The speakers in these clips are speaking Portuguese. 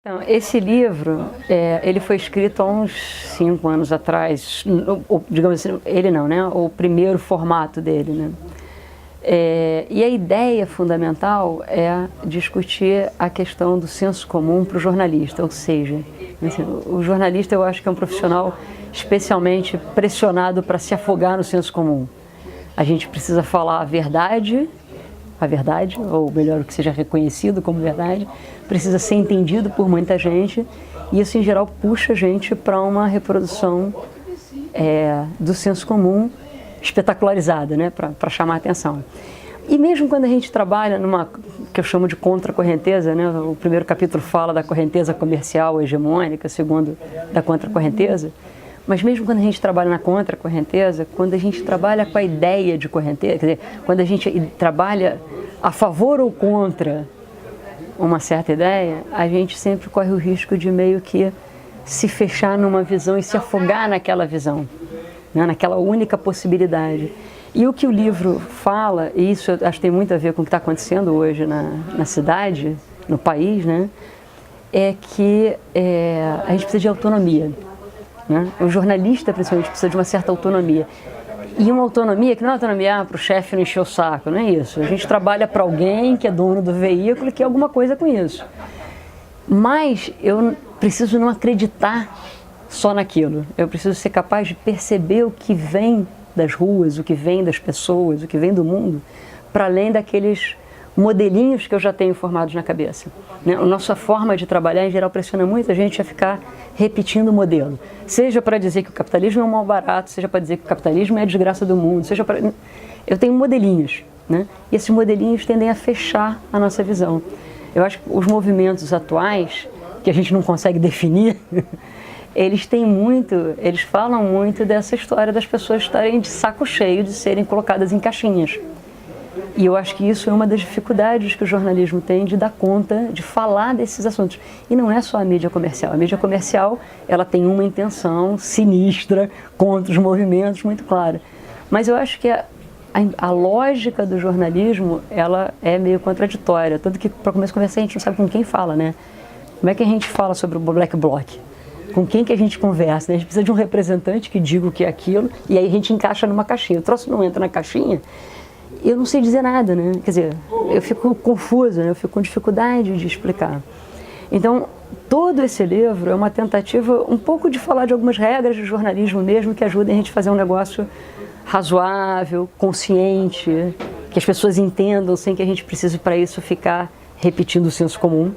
Então, esse livro, ele foi escrito há uns 5 anos atrás, digamos assim, ele não, né? O primeiro formato dele, né? E a ideia fundamental é discutir a questão do senso comum para o jornalista, ou seja, assim, o jornalista eu acho que é um profissional especialmente pressionado para se afogar no senso comum. A gente precisa falar a verdade, ou melhor, o que seja reconhecido como verdade, precisa ser entendido por muita gente, e isso em geral puxa a gente para uma reprodução do senso comum espetacularizada, né, para chamar a atenção. E mesmo quando a gente trabalha numa, que eu chamo de contra-correnteza, né, o primeiro capítulo fala da correnteza comercial hegemônica, o segundo da contra-correnteza, mas mesmo quando a gente trabalha na contra-correnteza, quando a gente trabalha com a ideia de correnteza, quer dizer, quando a gente trabalha a favor ou contra uma certa ideia, a gente sempre corre o risco de meio que se fechar numa visão e se afogar naquela visão, né, naquela única possibilidade. E o que o livro fala, e isso eu acho que tem muito a ver com o que está acontecendo hoje na cidade, no país, né, é que a gente precisa de autonomia. Né? O jornalista, principalmente, precisa de uma certa autonomia. E uma autonomia que não é autonomia para o chefe não encher o saco, não é isso. A gente trabalha para alguém que é dono do veículo e quer alguma coisa com isso. Mas eu preciso não acreditar só naquilo. Eu preciso ser capaz de perceber o que vem das ruas, o que vem das pessoas, o que vem do mundo, para além daqueles modelinhos que eu já tenho formados na cabeça. Né? A nossa forma de trabalhar, em geral, pressiona muito a gente a ficar repetindo o modelo. Seja para dizer que o capitalismo é um mal barato, seja para dizer que o capitalismo é a desgraça do mundo, seja para... Eu tenho modelinhos, né? E esses modelinhos tendem a fechar a nossa visão. Eu acho que os movimentos atuais, que a gente não consegue definir, eles falam muito dessa história das pessoas estarem de saco cheio de serem colocadas em caixinhas. E eu acho que isso é uma das dificuldades que o jornalismo tem de dar conta, de falar desses assuntos. E não é só a mídia comercial. A mídia comercial, ela tem uma intenção sinistra contra os movimentos, muito clara. Mas eu acho que a lógica do jornalismo, ela é meio contraditória. Tanto que, para começo de conversa, a gente não sabe com quem fala, né? Como é que a gente fala sobre o Black Bloc? Com quem que a gente conversa? Né? A gente precisa de um representante que diga o que é aquilo, e aí a gente encaixa numa caixinha. O troço não entra na caixinha, eu não sei dizer nada, né? Quer dizer, eu fico confusa, né? Eu fico com dificuldade de explicar. Então, todo esse livro é uma tentativa um pouco de falar de algumas regras de jornalismo mesmo que ajudem a gente a fazer um negócio razoável, consciente, que as pessoas entendam sem que a gente precise para isso ficar repetindo o senso comum.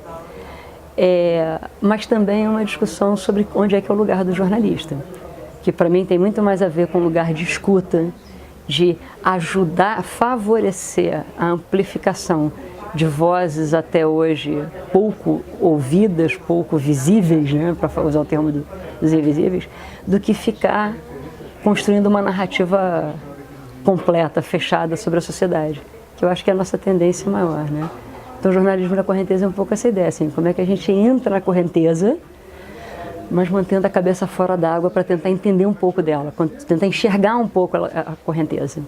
Mas também é uma discussão sobre onde é que é o lugar do jornalista, que para mim tem muito mais a ver com o lugar de escuta, de ajudar a favorecer a amplificação de vozes até hoje pouco ouvidas, pouco visíveis, né, para usar o termo dos invisíveis, do que ficar construindo uma narrativa completa, fechada sobre a sociedade, que eu acho que é a nossa tendência maior, né? Então o jornalismo da correnteza é um pouco essa ideia, assim, como é que a gente entra na correnteza, mas mantendo a cabeça fora d'água para tentar entender um pouco dela, tentar enxergar um pouco a correnteza.